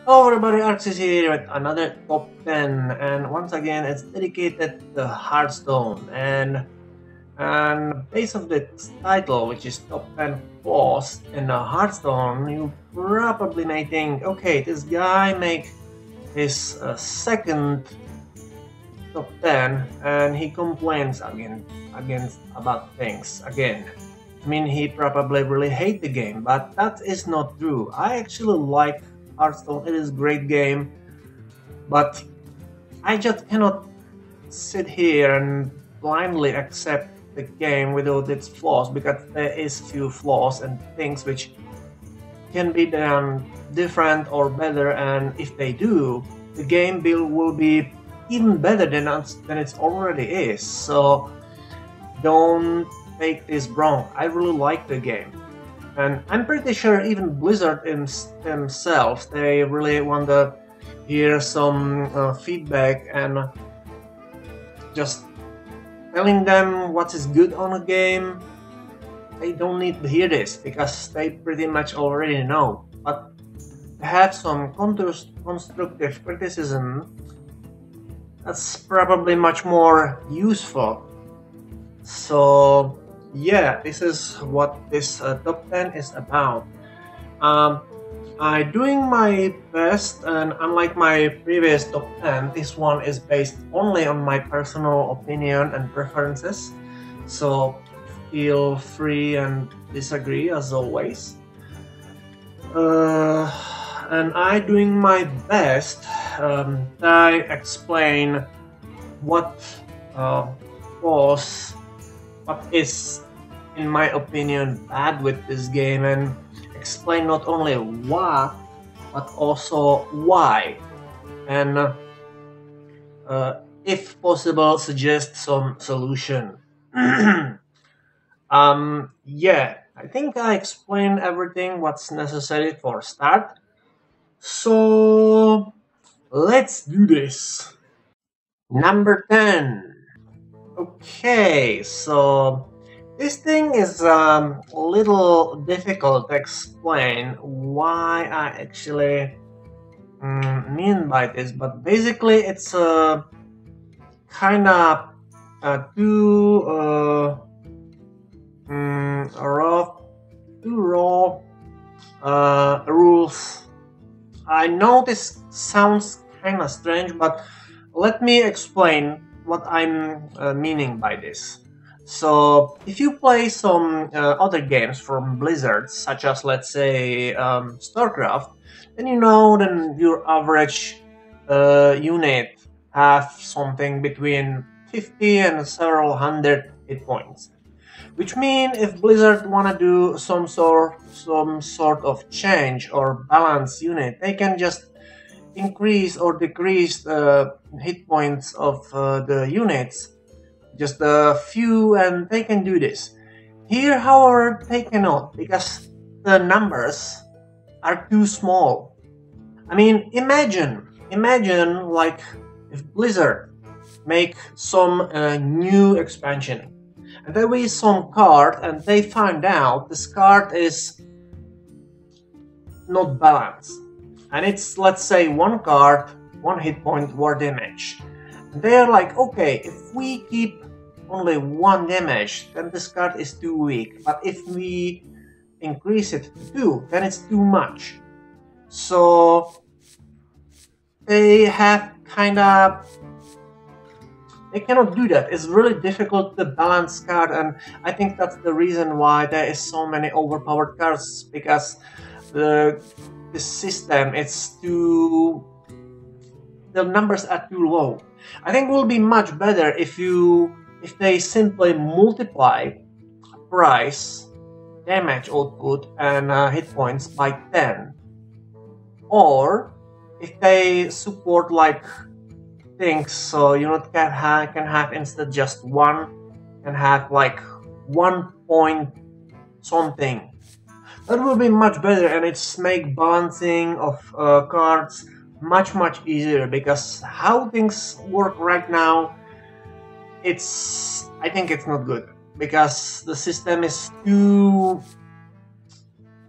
Hello everybody, Arxis here with another top 10, and once again it's dedicated to Hearthstone, and based of the title, which is top 10 flaws in Hearthstone, you probably may think, okay, this guy make his second top 10 and he complains against about things again. I mean, he probably really hate the game, but that is not true. I actually like Hearthstone. It is a great game, but I just cannot sit here and blindly accept the game without its flaws, because there is few flaws and things which can be done different or better, and if they do, the game build will be even better than it already is. So don't take this wrong. I really like the game. And I'm pretty sure even Blizzard themselves, they really want to hear some feedback and just telling them what is good on a game. They don't need to hear this because they pretty much already know. But to have some constructive criticism, that's probably much more useful. So yeah, this is what this top 10 is about. Um, I'm doing my best, and unlike my previous top 10, this one is based only on my personal opinion and preferences. So feel free and disagree as always. Uh, and I doing my best. I explain what was what is, in my opinion, bad with this game, and explain not only what but also why, and if possible suggest some solution. Yeah, I think I explained everything what's necessary for start, so let's do this. Number 10. Okay, so this thing is a little difficult to explain why I actually mean by this, but basically it's a kind of two raw, rules. I know this sounds kind of strange, but let me explain what I'm meaning by this. So, if you play some other games from Blizzard, such as, let's say, StarCraft, then you know that your average unit have something between 50 and several hundred hit points. Which mean if Blizzard wanna do some sort of change or balance unit, they can just increase or decrease the hit points of the units, just a few, and they can do this. Here, however, they cannot because the numbers are too small. I mean, imagine like if Blizzard make some new expansion, and there is some card, and they find out this card is not balanced, and it's, let's say, one card, one hit point, one damage. They're like, okay, if we keep only one damage, then this card is too weak, but if we increase it to two, then it's too much. So they have they cannot do that. It's really difficult to balance card, and I think that's the reason why there is so many overpowered cards, because the system, the numbers are too low. I think it will be much better if they simply multiply price, damage output, and hit points by 10, or if they support like things, so you know, can have instead just one, can have like 1 point something. That will be much better, and it's make balancing of cards much easier, because how things work right now, I think it's not good, because the system is too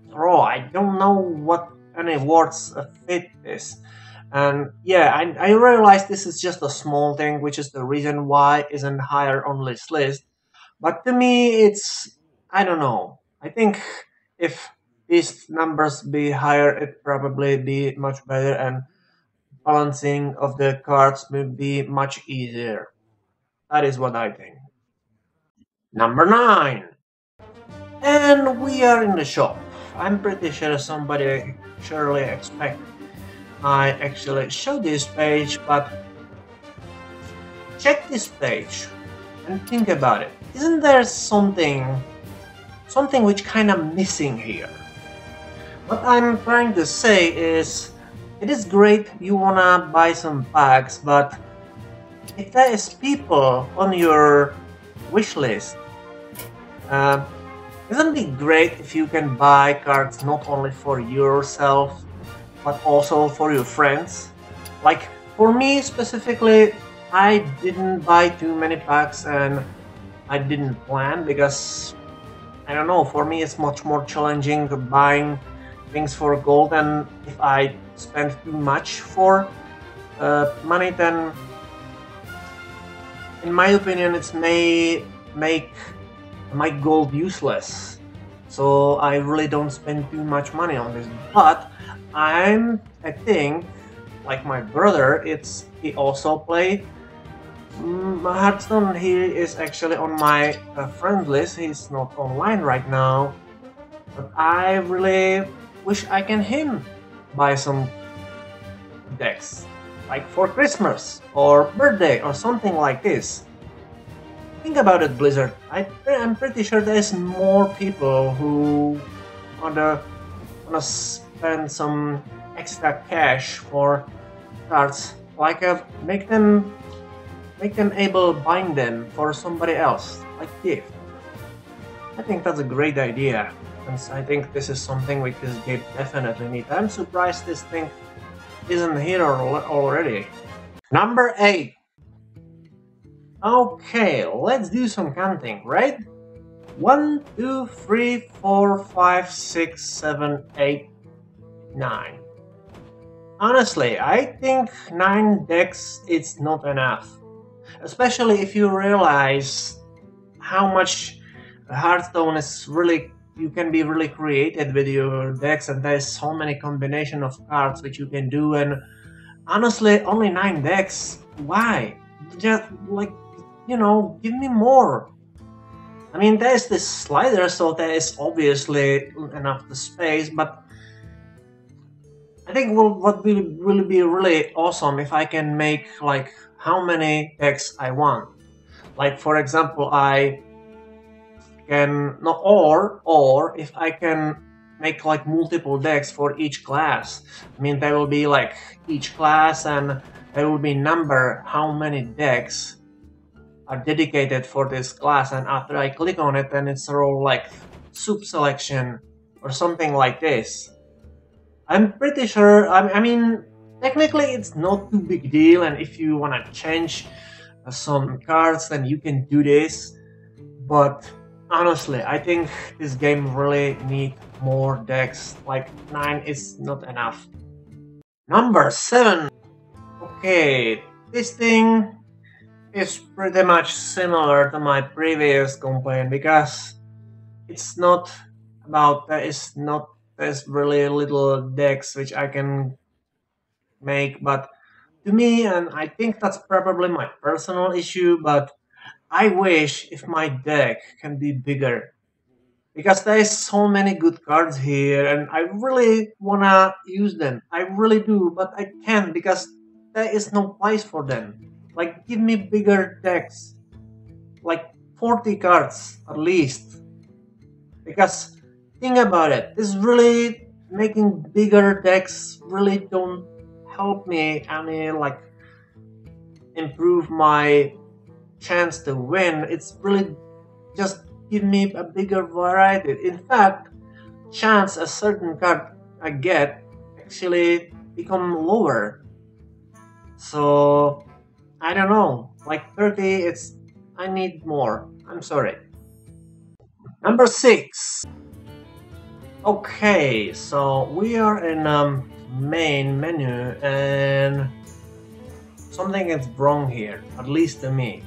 raw. I don't know what any words fit this. And yeah, I realize this is just a small thing, which is the reason why it isn't higher on this list. But to me, it's, I don't know. I think if these numbers be higher, it probably be much better, and balancing of the cards will be much easier. That is what I think. Number 9. And we are in the shop. I'm pretty sure somebody surely expect I actually show this page, but check this page and think about it. Isn't there something which kind of missing here? What I'm trying to say is, it is great you wanna buy some packs, but if there is people on your wish list, uh, isn't it great if you can buy cards not only for yourself, but also for your friends? Like, for me specifically, I didn't buy too many packs and I didn't plan because, I don't know, for me it's much more challenging buying things for gold, and if I spend too much for money, then in my opinion it's may make my gold useless. So I really don't spend too much money on this. But I think, like my brother, he also play Hearthstone. He is actually on my friend list. He's not online right now, but I really wish I can him buy some decks, like for Christmas or birthday or something like this. Think about it, Blizzard. I'm pretty sure there's more people who wanna spend some extra cash for cards, like make them able buying them for somebody else, like gift. I think that's a great idea, and I think this is something which this game definitely needs. I'm surprised this thing isn't here already. Number 8. Okay, let's do some counting, right? 1, 2, 3, 4, 5, 6, 7, 8, 9. Honestly, I think 9 decks is not enough. Especially if you realize how much Hearthstone is really, you can be really creative with your decks, and there's so many combination of cards which you can do, and honestly only 9 decks. Why? Just like, give me more. I mean, there's this slider, so there is obviously enough the space, but I think what will be really awesome if I can make like how many decks I want. Like for example, I can no or if I can make like multiple decks for each class. I mean, there will be like each class, and there will be number how many decks are dedicated for this class, and after I click on it, then it's all like soup selection or something like this. I'm pretty sure, I mean, technically it's not too big deal, and if you wanna change some cards, then you can do this, but honestly, I think this game really needs more decks, like 9 is not enough. Number 7. Okay, this thing is pretty much similar to my previous complaint, because it's not about, there's really little decks which I can make, but to me, and I think that's probably my personal issue, but I wish if my deck can be bigger, because there is so many good cards here and I really wanna use them. I really do, but I can't because there is no place for them. Like, give me bigger decks, like 40 cards at least. Because think about it, this really making bigger decks really don't help me any, like, improve my chance to win. It's really just give me a bigger variety. In fact, chance a certain card I get actually become lower. So I don't know, like 30, it's, I need more. I'm sorry. Number 6. Okay, so we are in main menu and something is wrong here, at least to me.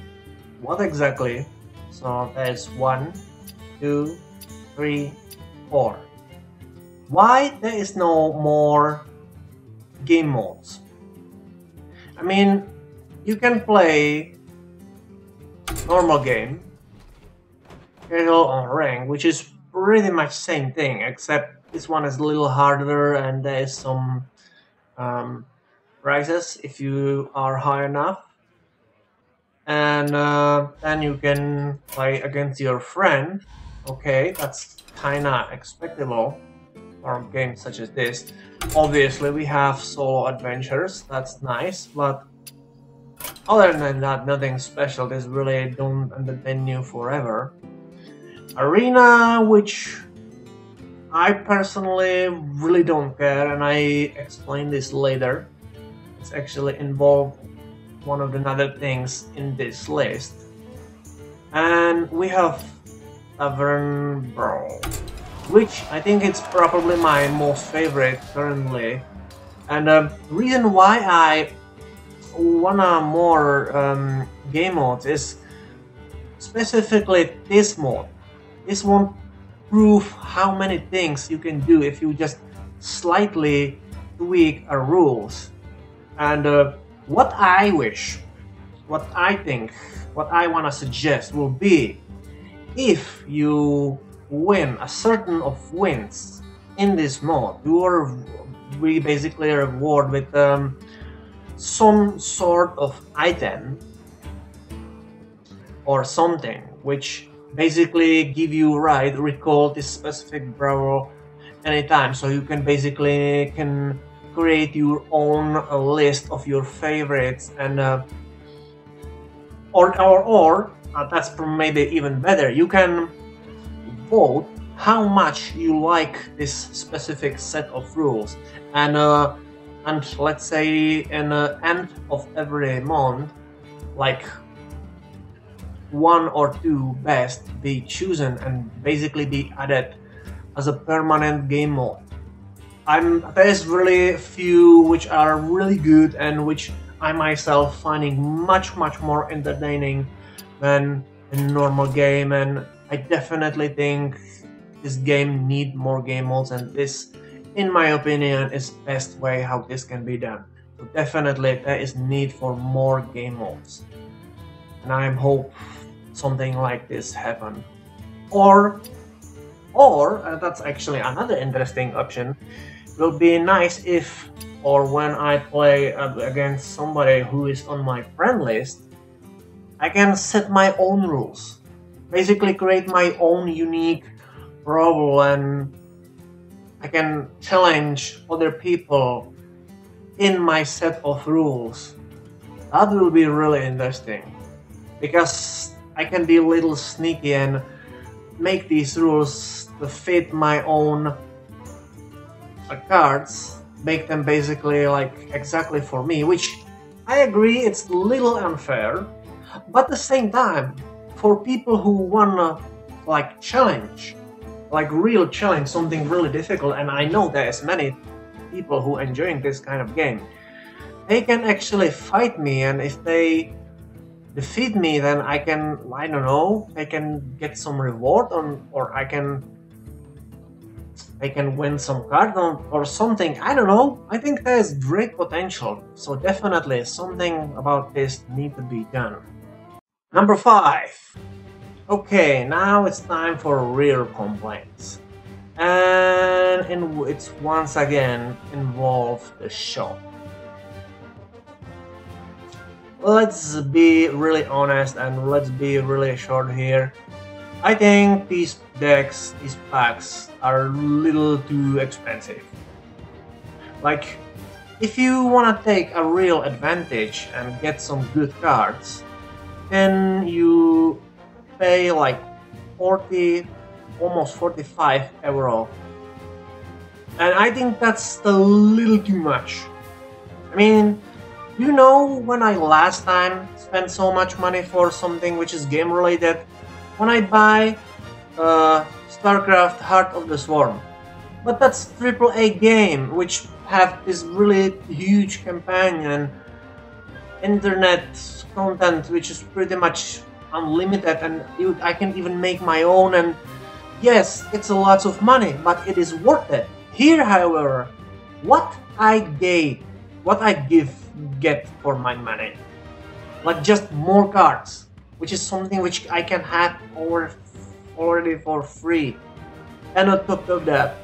What exactly? So there's 1, 2, 3, 4. Why there is no more game modes? I mean, you can play normal game, casual or rank, which is pretty much same thing, except this one is a little harder and there is some um, prizes if you are high enough. And then you can play against your friend. Okay, that's kinda expectable for games such as this. Obviously, we have solo adventures, that's nice, but other than that, nothing special. This really don't entertain you forever. Arena, which I personally really don't care, and I explain this later. It's actually involved one of the other things in this list. And we have Tavern Brawl, which I think it's probably my most favorite currently. And the reason why I wanna more game modes is specifically this mode. This won't prove how many things you can do if you just slightly tweak a rules. And what I wish, what I think, what I wanna suggest will be if you win a certain of wins in this mode, we basically reward with some sort of item or something which basically give you right recall this specific brawler anytime, so you can basically create your own list of your favorites and or that's maybe even better, you can vote how much you like this specific set of rules, and let's say in the end of every month, like 1 or 2 best be chosen and basically be added as a permanent game mode. There's really few which are really good and which I myself finding much more entertaining than a normal game, and I definitely think this game need more game modes, and this, in my opinion, is best way how this can be done. So definitely there is need for more game modes, and I hope something like this happen. Or that's actually another interesting option. It will be nice if, or when I play against somebody who is on my friend list, I can set my own rules. Basically create my own unique rule, and I can challenge other people in my set of rules. That will be really interesting, because I can be a little sneaky and make these rules to fit my own cards, make them basically like exactly for me, which I agree it's a little unfair, but at the same time, for people who wanna like challenge, like real challenge, something really difficult, and I know there's many people who enjoying this kind of game, they can actually fight me, and if they defeat me, then I don't know, I can get some reward or I can win some card or something, I don't know. I think there's great potential, so definitely something about this need to be done. Number 5. Okay, now it's time for real complaints. And it's once again involved the shop. Let's be really honest and let's be really short here. I think these decks, these packs are a little too expensive. Like, if you wanna take a real advantage and get some good cards, then you pay like 40, almost 45 euro. And I think that's a little too much. I mean, you know when I last time spent so much money for something which is game related? When I buy StarCraft Heart of the Swarm. But that's AAA game, which have this really huge campaign and internet content, which is pretty much unlimited, and I can even make my own. And yes, it's a lot of money, but it is worth it. Here, however, what I get for my money, like just more cards, which is something which I can have already for free. And on top of that,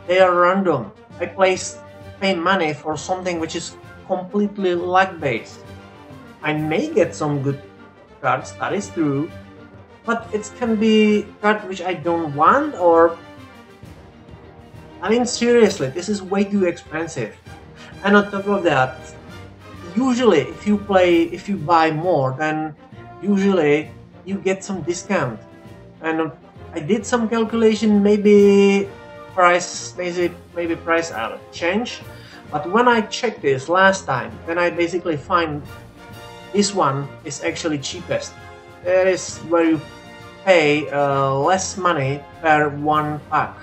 they are random. I pay money for something which is completely luck based. I may get some good cards, that is true, but it can be cards which I don't want, or I mean seriously, this is way too expensive. And on top of that, usually if you buy more, then usually you get some discount. And I did some calculation, maybe price change, but when I checked this last time, then I basically find this one is actually cheapest. That is where you pay less money per one pack.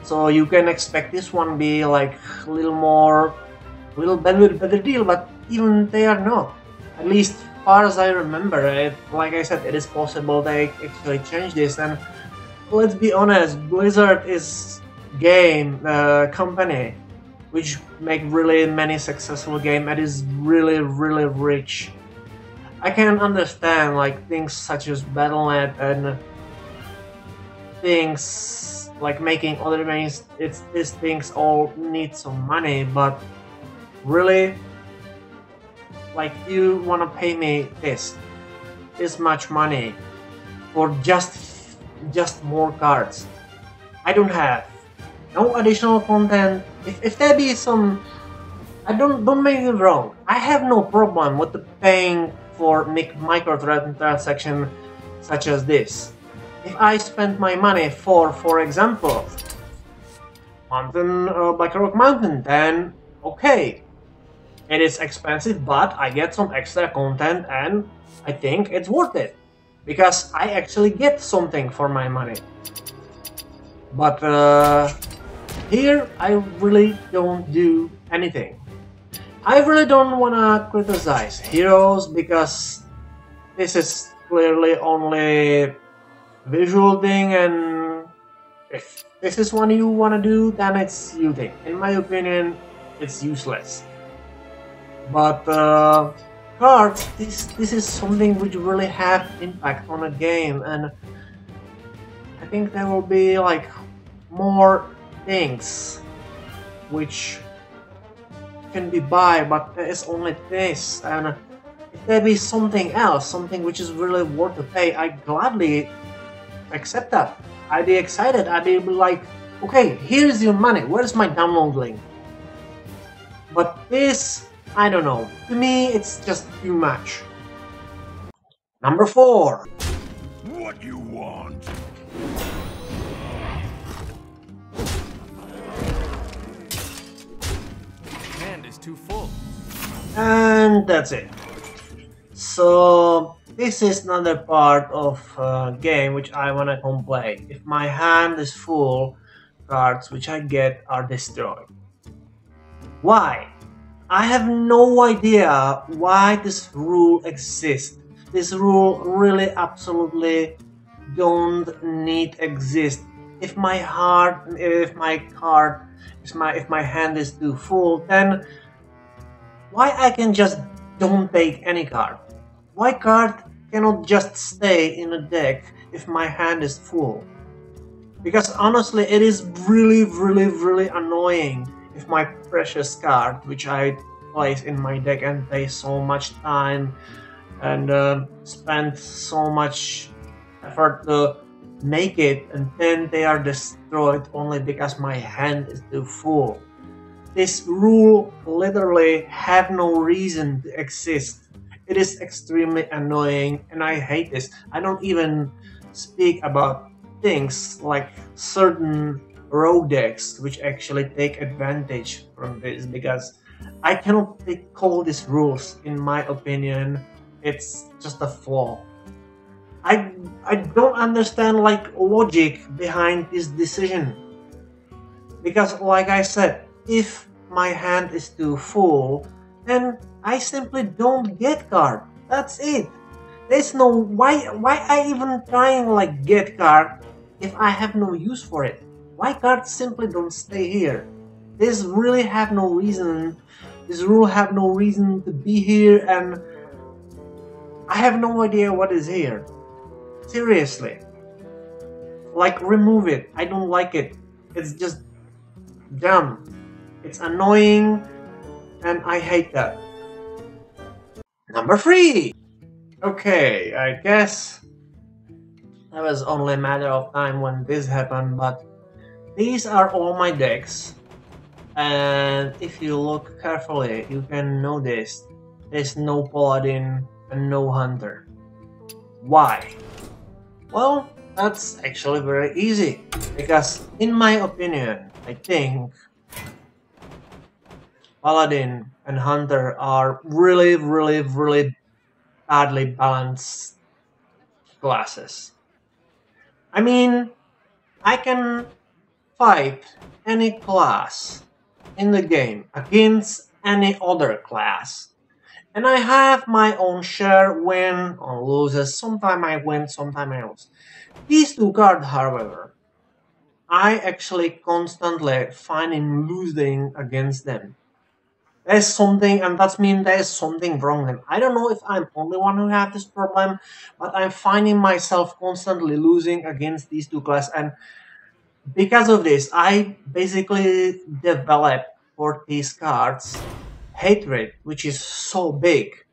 So you can expect this one be like a little better deal, but even they are not. At least far as I remember it, like I said, it is possible they actually change this. And let's be honest, Blizzard is company which make really many successful games and is really rich. I can understand like things such as Battle.net and things like making other games. These things all need some money, but really, like you wanna pay me this much money for just more cards? I don't have no additional content. If there be some, don't make me wrong, I have no problem with the paying for microtransaction such as this. If I spend my money for example, Black Rock Mountain, then okay, it is expensive, but I get some extra content, and I think it's worth it because I actually get something for my money. But here I really don't do anything. I really don't wanna criticize Heroes because this is clearly only visual thing, and if this is what you wanna do, then it's you thing. In my opinion, it's useless. But cards, this is something which really have impact on a game, and I think there will be like more things which can be buy, but there is only this. And if there be something else, something which is really worth to pay, I gladly accept that. I'd be excited. I'd be like, okay, here's your money, where's my download link? But this, I don't know, to me it's just too much. Number 4. What you want? Hand is too full. And that's it. So this is another part of game which I wanna play. If my hand is full, cards which I get are destroyed. Why? I have no idea why this rule exists. This rule really absolutely don't need exist. If my hand is too full, then why I can just don't take any card? Why card cannot just stay in a deck if my hand is full? Because honestly, it is really annoying if my precious card, which I place in my deck and pay so much time and spend so much effort to make it, and then they are destroyed only because my hand is too full. This rule literally have no reason to exist. It is extremely annoying and I hate this. I don't even speak about things like certain rogue decks which actually take advantage from this, because I cannot call these rules. In my opinion, it's just a flaw. I don't understand like logic behind this decision. Because like I said, if my hand is too full, then I simply don't get card. That's it. There's no why I even trying like get card if I have no use for it. Why cards simply don't stay here? This really have no reason. This rule have no reason to be here, and I have no idea what is here. Seriously. Like, remove it. I don't like it. It's just dumb. It's annoying, and I hate that. Number 3! Okay, I guess that was only a matter of time when this happened, but these are all my decks. And if you look carefully, you can notice there's no Paladin and no Hunter. Why? Well, that's actually very easy, because in my opinion, I think Paladin and Hunter are really badly balanced classes. I mean, I can fight any class in the game against any other class, and I have my own share win or loses. Sometimes I win, sometimes I lose. These two cards, however, I actually constantly finding losing against them. There's something, and that means there's something wrong with them. I don't know if I'm the only one who have this problem, but I'm finding myself constantly losing against these two classes, and because of this, I basically developed for these cards hatred, which is so big.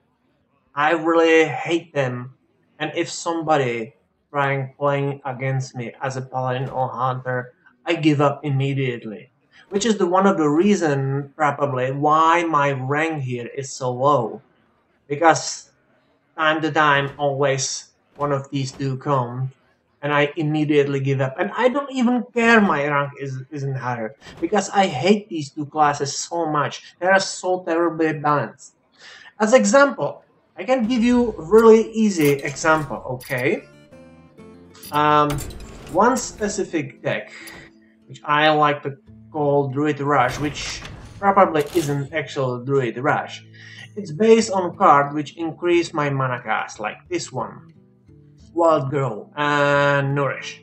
I really hate them, and if somebody playing against me as a paladin or hunter, I give up immediately. Which is one of the reasons probably why my rank here is so low. Because time to time always one of these two come and I immediately give up. And I don't even care my rank isn't higher, because I hate these two classes so much. They are so terribly balanced. As example, I can give you a really easy example, okay? One specific deck, which I like to call Druid Rush, which probably isn't actual Druid Rush. It's based on card which increase my mana cost, like this one, Wild Girl and Nourish.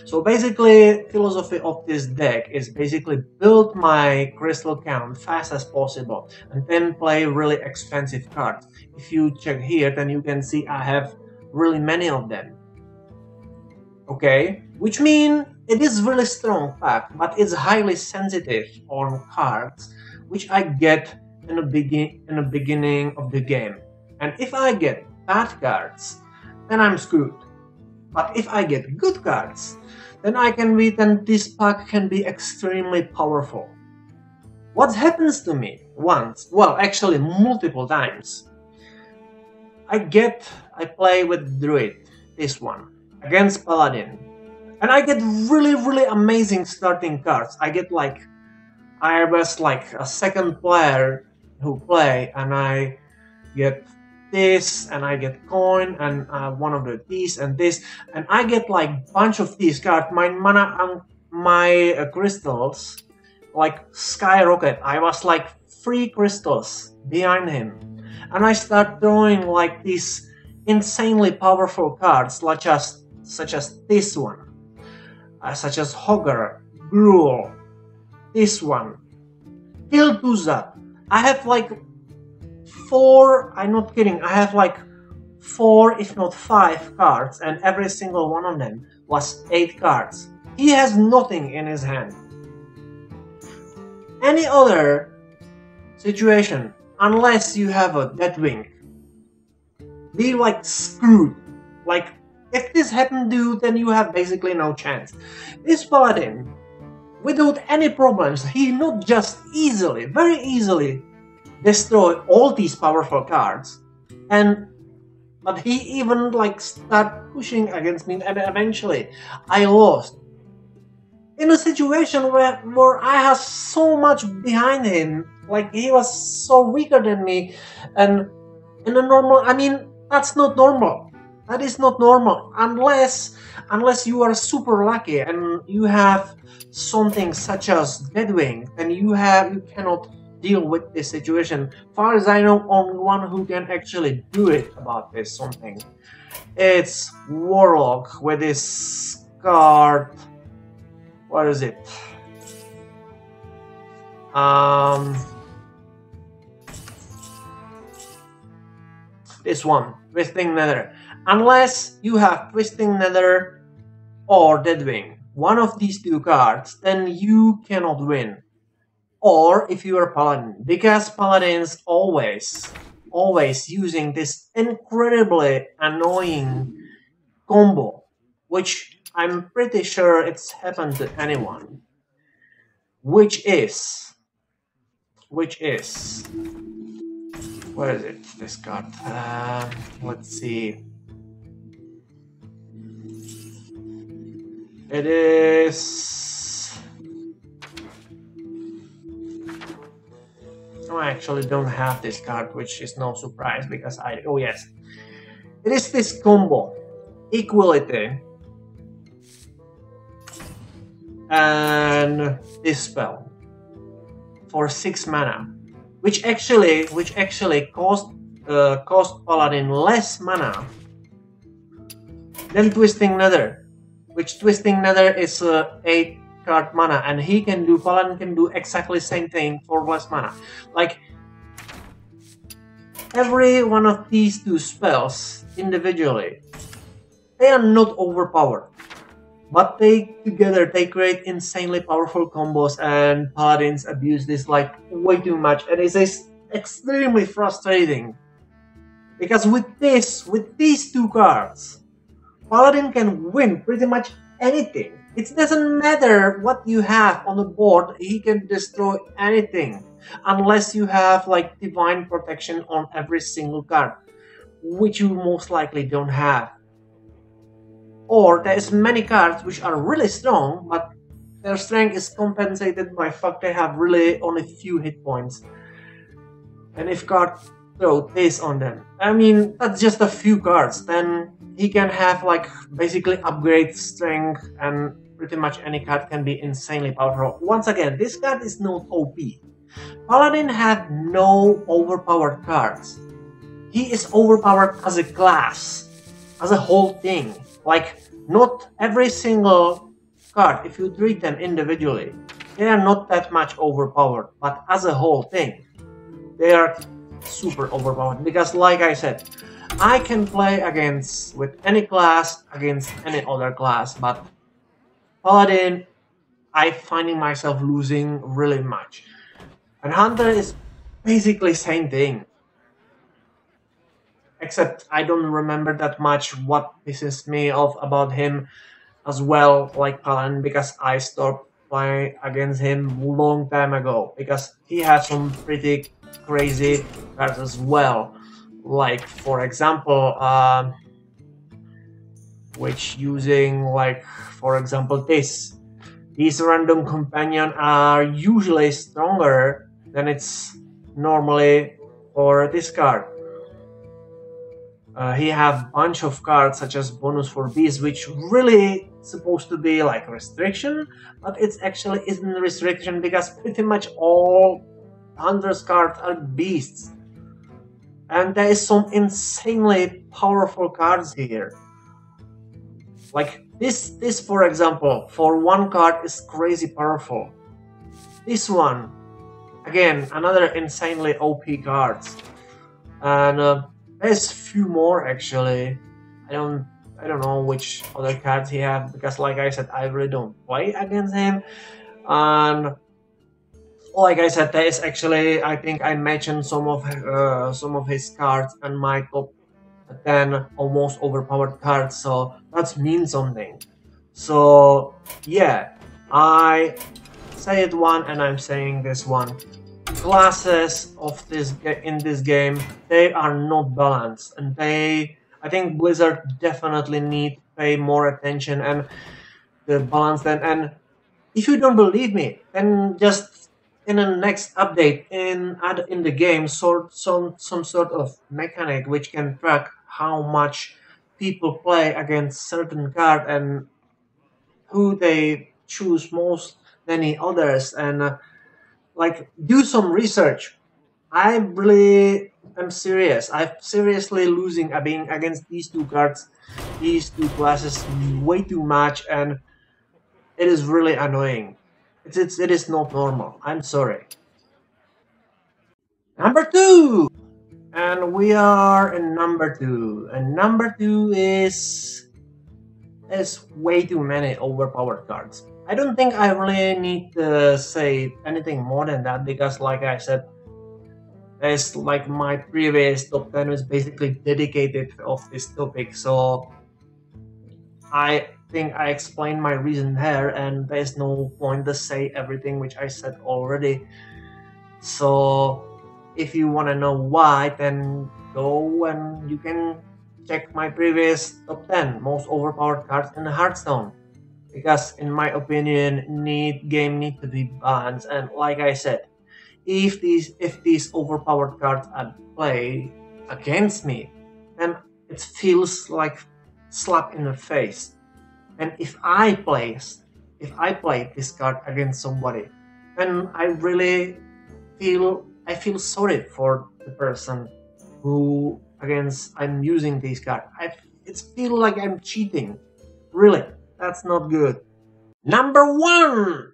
So basically, philosophy of this deck is basically build my crystal count fast as possible and then play really expensive cards. If you check here, then you can see I have really many of them. Okay, which means it is really strong fact, but it's highly sensitive on cards which I get in the beginning of the game. And if I get bad cards, then I'm screwed. But if I get good cards, then I can read, and this pack can be extremely powerful. What happens to me once, well actually multiple times, I play with Druid, this one, against Paladin, and I get really amazing starting cards. I was like a second player who play, and I get this, and I get coin, and one of these and this, and I get like bunch of these cards. My mana and my crystals like skyrocket. I was like 3 crystals behind him, and I start throwing like these insanely powerful cards, such as this one, such as Hogger, Gruel, this one, Kiltuzat. I have like 4, I'm not kidding, I have like 4 if not 5 cards, and every single one of them was 8 cards. He has nothing in his hand. Any other situation, unless you have a Deathwing, be like screwed. Like, if this happened to you, then you have basically no chance. This Paladin, without any problems, he not just easily, very easily destroy all these powerful cards, but he even like start pushing against me, and eventually I lost. In a situation where I had so much behind him, like he was so weaker than me, and in a normal, I mean, that's not normal. That is not normal unless you are super lucky and you have something such as Deadwing, then you cannot deal with this situation. Far as I know, only one who can actually do it about this something. It's Warlock with this card. What is it? This one, Twisting Nether. Unless you have Twisting Nether or Deadwing, one of these two cards, then you cannot win. Or if you are Paladin, because Paladins always using this incredibly annoying combo, which I'm pretty sure it's happened to anyone, which is, where is it, this card? Let's see. It is... No, I actually don't have this card, which is no surprise because oh yes. It is this combo. Equality. And this spell. For 6 mana. Which actually cost Paladin less mana than Twisting Nether. Which Twisting Nether is 8 card mana, and Paladin can do exactly the same thing for less mana. Like, every one of these two spells individually, they are not overpowered, but together they create insanely powerful combos, and Paladins abuse this like way too much, and it's extremely frustrating. Because with these two cards, Paladin can win pretty much anything. It doesn't matter what you have on the board, he can destroy anything. Unless you have like Divine Protection on every single card, which you most likely don't have. Or there's many cards which are really strong, but their strength is compensated by fact they have really only few hit points. And if card throw this on them, I mean, that's just a few cards, then he can have like basically upgrade strength, and pretty much any card can be insanely powerful. Once again, this card is not OP. Paladin have no overpowered cards. He is overpowered as a class, as a whole thing. Like, not every single card, if you treat them individually, they are not that much overpowered, but as a whole thing, they are super overpowered. Because like I said, I can play with any class, against any other class, but Paladin, I'm finding myself losing really much. And Hunter is basically same thing. Except I don't remember that much what pisses me off about him as well, like Paladin, because I stopped playing against him long time ago, because he has some pretty crazy cards as well. Like, for example, which using, like, for example, these random companion are usually stronger than it's normally for this card. He have bunch of cards such as bonus for beasts, which really supposed to be like restriction, but it's actually isn't restriction because pretty much all Hunter's cards are beasts. And there is some insanely powerful cards here. Like this for example, for one card is crazy powerful. This one, again, another insanely OP cards. And there's few more actually. I don't know which other cards he have, because like I said, I really don't play against him. And like I said, there is actually, I think I mentioned some of his cards and my top 10 almost overpowered cards, so that means something. So yeah, I say it one and I'm saying this one. Classes of in this game, they are not balanced, and I think Blizzard definitely need to pay more attention and the balance them. And if you don't believe me, then just in the next update add in the game some sort of mechanic which can track how much people play against certain card and who they choose most than the others, and like do some research. I really am serious. I'm seriously losing being against these two cards, these two classes way too much, and it is really annoying. It is not normal. I'm sorry. Number two, and we are in number two, and number two is way too many overpowered cards. I don't think I really need to say anything more than that because, like I said, as like my previous top 10 is basically dedicated of this topic, so I think I explained my reason here, and there's no point to say everything which I said already. So if you want to know why, then go and you can check my previous top 10 most overpowered cards in Hearthstone. Because in my opinion, game need to be balanced, and like I said, if these overpowered cards are played against me, then it feels like slap in the face. And if I play this card against somebody, then I feel sorry for the person who against I'm using this card. It feels like I'm cheating. Really, that's not good. Number one.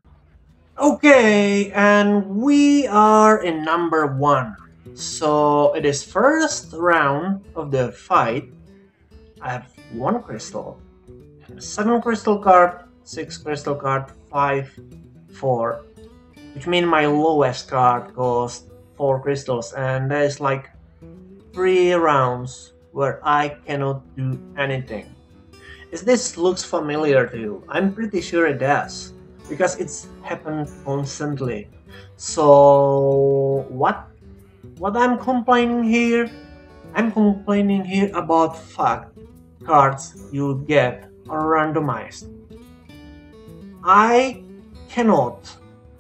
Okay, and we are in number one. So it is first round of the fight. I have 1 crystal, 7 crystal card, 6 crystal card, 5, 4, which means my lowest card costs 4 crystals, and there's like 3 rounds where I cannot do anything. If this looks familiar to you, I'm pretty sure it does, because it's happened constantly. So what I'm complaining here? I'm complaining here about fact cards you get are randomized. I cannot.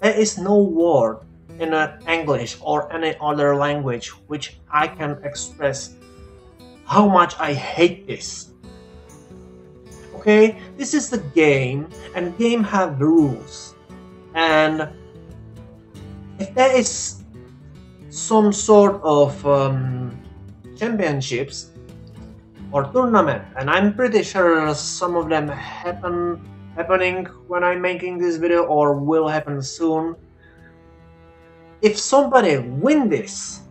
There is no word in English or any other language which I can express how much I hate this. Okay, this is the game, and game have the rules. And if there is some sort of championships or tournament, and I'm pretty sure some of them happening when I'm making this video or will happen soon. If somebody win this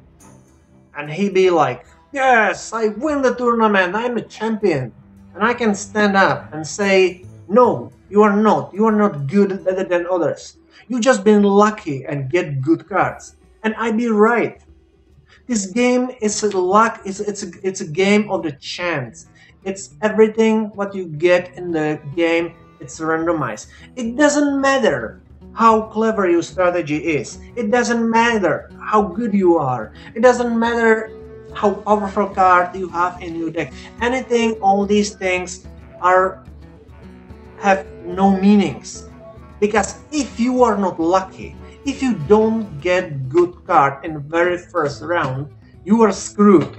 and he be like, yes, I win the tournament, I'm a champion, and I can stand up and say, no, you are not good better than others, you just been lucky and get good cards, and I be right. This game is a luck. It's a game of the chance. It's everything what you get in the game. It's randomized. It doesn't matter how clever your strategy is. It doesn't matter how good you are. It doesn't matter how powerful card you have in your deck. Anything, all these things have no meanings. Because if you are not lucky, if you don't get good card in the very first round, you are screwed.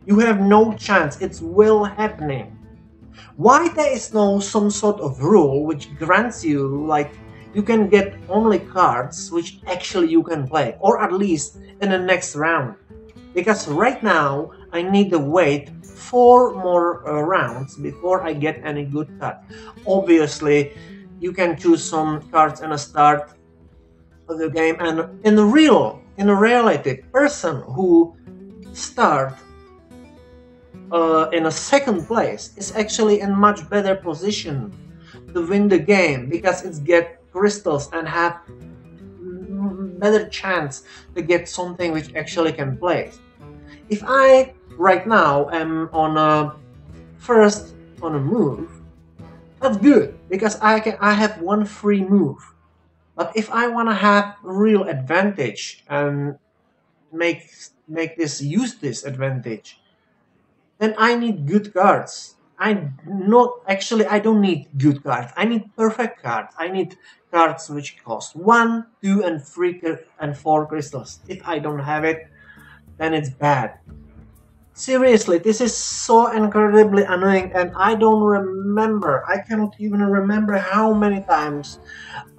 You have no chance. It's will happening. Why there is no some sort of rule which grants you like you can get only cards which actually you can play, or at least in the next round? Because right now I need to wait 4 more rounds before I get any good card. Obviously, you can choose some cards in the start of the game, and in reality, person who start in a second place is actually in much better position to win the game, because it's get crystals and have better chance to get something which actually can play. If I right now am on a move, that's good because I have 1 free move. But if I want to have real advantage and use this advantage, then I need good cards. I don't need good cards. I need perfect cards. I need cards which cost 1, 2, and 3 and 4 crystals. If I don't have it, then it's bad. Seriously, this is so incredibly annoying, and I don't remember. I cannot even remember how many times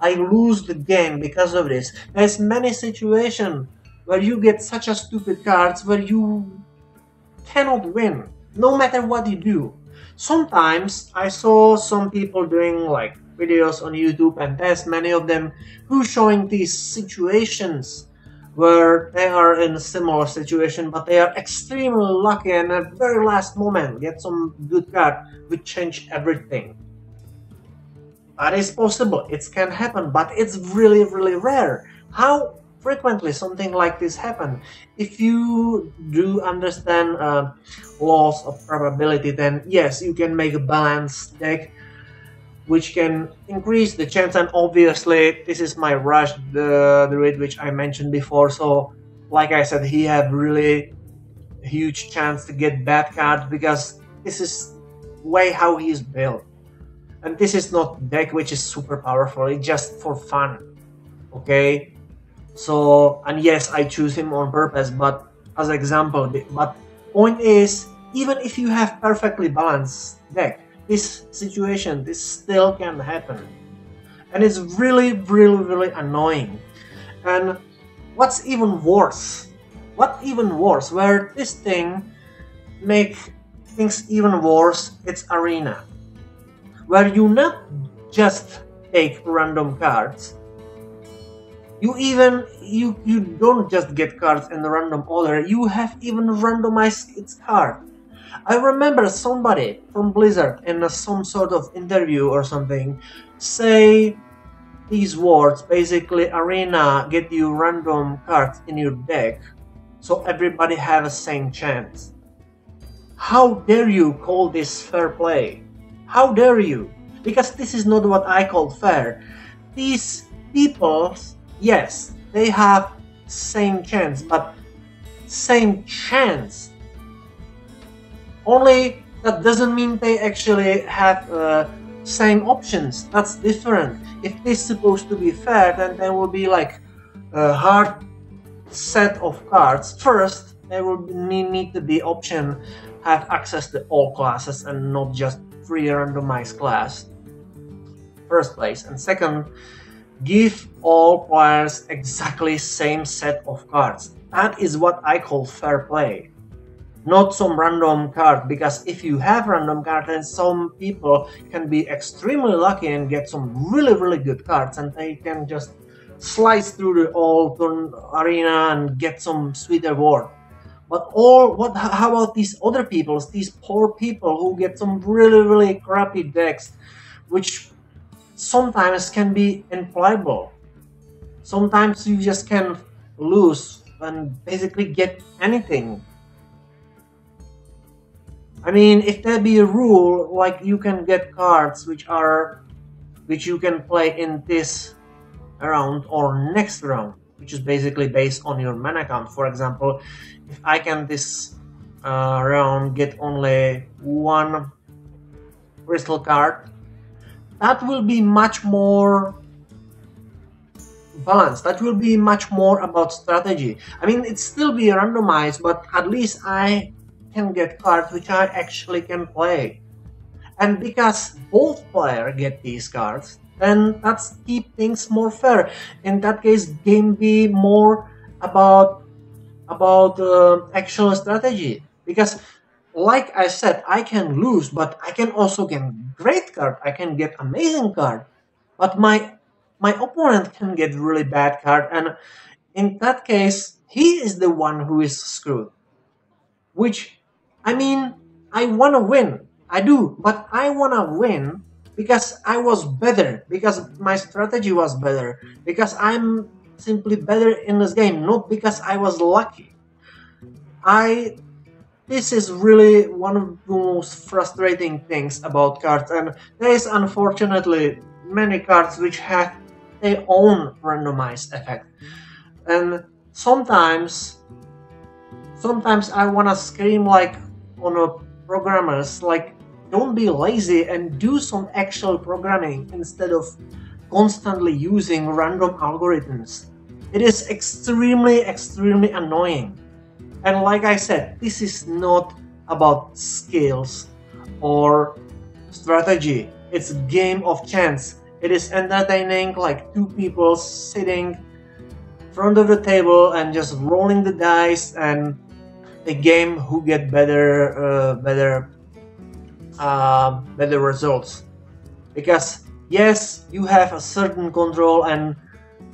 I lose the game because of this. There's many situations where you get such a stupid cards where you cannot win, no matter what you do. Sometimes I saw some people doing like videos on YouTube, and there's many of them who showing these situations where they are in a similar situation, but they are extremely lucky and at the very last moment get some good card which change everything. That is possible, it can happen, but it's really, really rare. How frequently something like this happen? If you do understand laws of probability, then yes, you can make a balanced deck which can increase the chance, and obviously this is my rush the druid which I mentioned before, so like I said, he have really huge chance to get bad cards because this is way how he is built. And this is not deck which is super powerful, it's just for fun. Okay? So, and yes, I choose him on purpose, but as example, but point is, even if you have perfectly balanced deck, this situation, this still can happen. And it's really, really, really annoying. And what's even worse, where this thing make things even worse, it's arena. Where you not just take random cards, you don't just get cards in the random order, you have even randomized its card. I remember somebody from Blizzard in some sort of interview or something say these words, basically arena get you random cards in your deck so everybody have a same chance. How dare you call this fair play? How dare you? Because this is not what I call fair. These people, yes, they have same chance, but same chance. Only that doesn't mean they actually have same options. That's different. If this is supposed to be fair, then there will be like a hard set of cards. First, there will need to be option have access to all classes and not just free randomized class. First place, and second, give all players exactly same set of cards. That is what I call fair play. Not some random card, because if you have random card, then some people can be extremely lucky and get some really, really good cards, and they can just slice through the whole arena and get some sweet reward. But how about these other people, these poor people who get some really, really crappy decks, which sometimes can be unplayable. Sometimes you just can lose and basically get anything. I mean, if there be a rule like you can get cards which you can play in this round or next round, which is basically based on your mana count. For example, if I can this round get only one crystal card, that will be much more balanced. That will be much more about strategy. I mean, it still be randomized, but at least I can get cards which I actually can play. And because both players get these cards, then that's keep things more fair. In that case, game be more about actual strategy. Because, like I said, I can lose, but I can also get great card. I can get amazing card, but my opponent can get really bad card, and in that case, he is the one who is screwed. Which, I mean, I wanna win. I do, but I wanna win because I was better, because my strategy was better, because I'm simply better in this game, not because I was lucky. This is really one of the most frustrating things about cards, and there is unfortunately many cards which have their own randomized effect. And sometimes I wanna scream like on a programmers, like, don't be lazy and do some actual programming instead of constantly using random algorithms. It is extremely, extremely annoying. And like I said, this is not about skills or strategy. It's a game of chance. It is entertaining, like two people sitting in front of the table and just rolling the dice, and a game who get better results. Because yes, you have a certain control and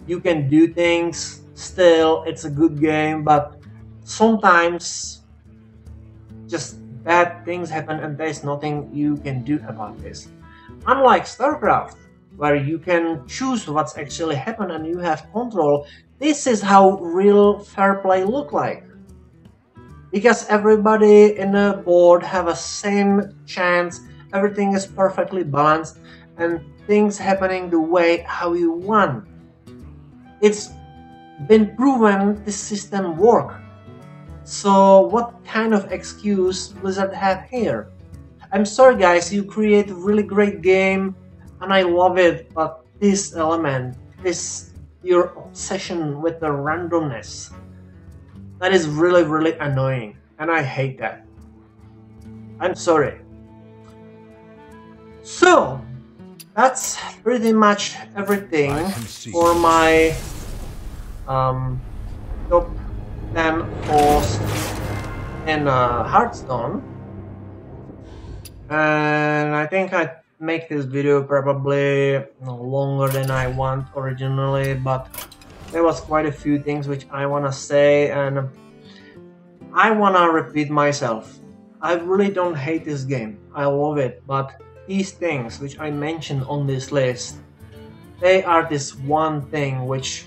you can do things. Still, it's a good game, but sometimes just bad things happen and there's nothing you can do about this. Unlike StarCraft, where you can choose what's actually happened and you have control, this is how real fair play look like. Because everybody in a board have a same chance, everything is perfectly balanced, and things happening the way how you want. It's been proven this system work. So what kind of excuse Blizzard have here? I'm sorry guys, you create a really great game and I love it, but this element, your obsession with the randomness, that is really annoying and I hate that. I'm sorry. So that's pretty much everything for my top 10 force in Hearthstone. And I think I make this video probably longer than I want originally, but there was quite a few things which I wanna say and I wanna repeat myself. I really don't hate this game, I love it, but these things which I mentioned on this list, they are this one thing which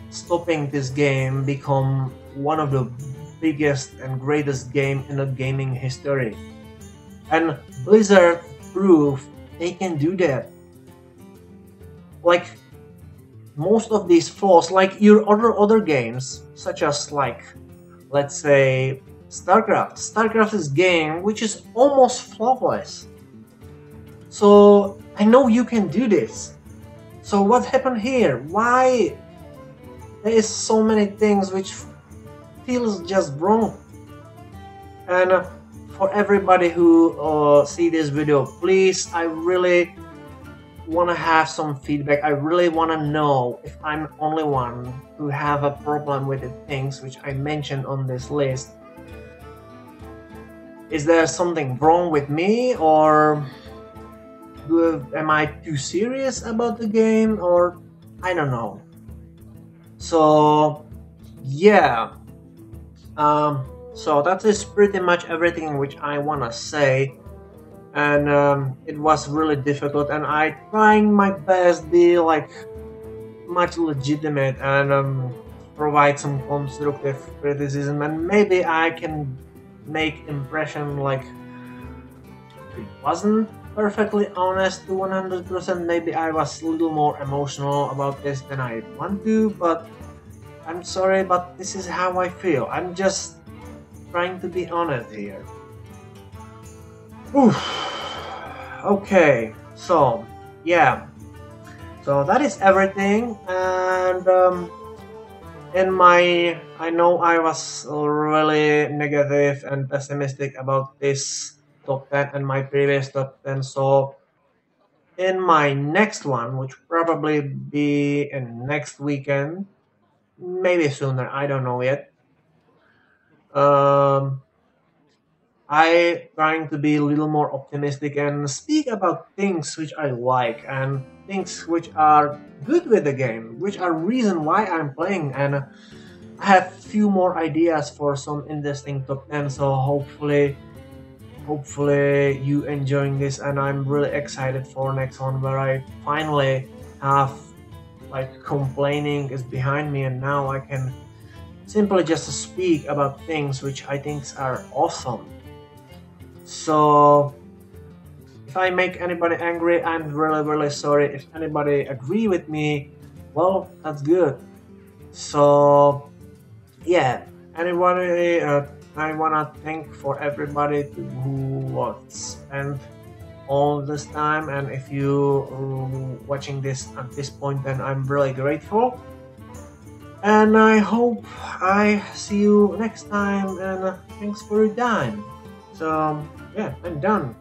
stopping this game become one of the biggest and greatest game in the gaming history. And Blizzard proved they can do that. Like most of these flaws, like your other games, such as like, let's say StarCraft. StarCraft is a game which is almost flawless. So I know you can do this. So what happened here? Why there is so many things which feels just wrong? And for everybody who see this video, please, I really want to have some feedback. I really want to know if I'm the only one who have a problem with the things which I mentioned on this list. Is there something wrong with me, or am I too serious about the game, or I don't know. So yeah, so that is pretty much everything which I want to say, and it was really difficult and I trying my best be like much legitimate and provide some constructive criticism, and maybe I can make impression like it wasn't perfectly honest to 100%. Maybe I was a little more emotional about this than I want to, but I'm sorry, but this is how I feel. I'm just trying to be honest here. Oof. Okay, so yeah, so that is everything, and I know I was really negative and pessimistic about this top 10 and my previous top 10, so in my next one, which probably be in next weekend, maybe sooner, I don't know yet, I trying to be a little more optimistic and speak about things which I like and things which are good with the game, which are reason why I'm playing, and I have few more ideas for some interesting top 10, so hopefully you enjoying this, and I'm really excited for next one where I finally have like complaining is behind me and now I can simply just speak about things which I think are awesome. So if I make anybody angry, I'm really sorry. If anybody agree with me, well, that's good. So yeah, anybody, I wanna thank for everybody who spent all this time, and if you watching this at this point, then I'm really grateful. And I hope I see you next time, and thanks for your time. So, yeah, I'm done.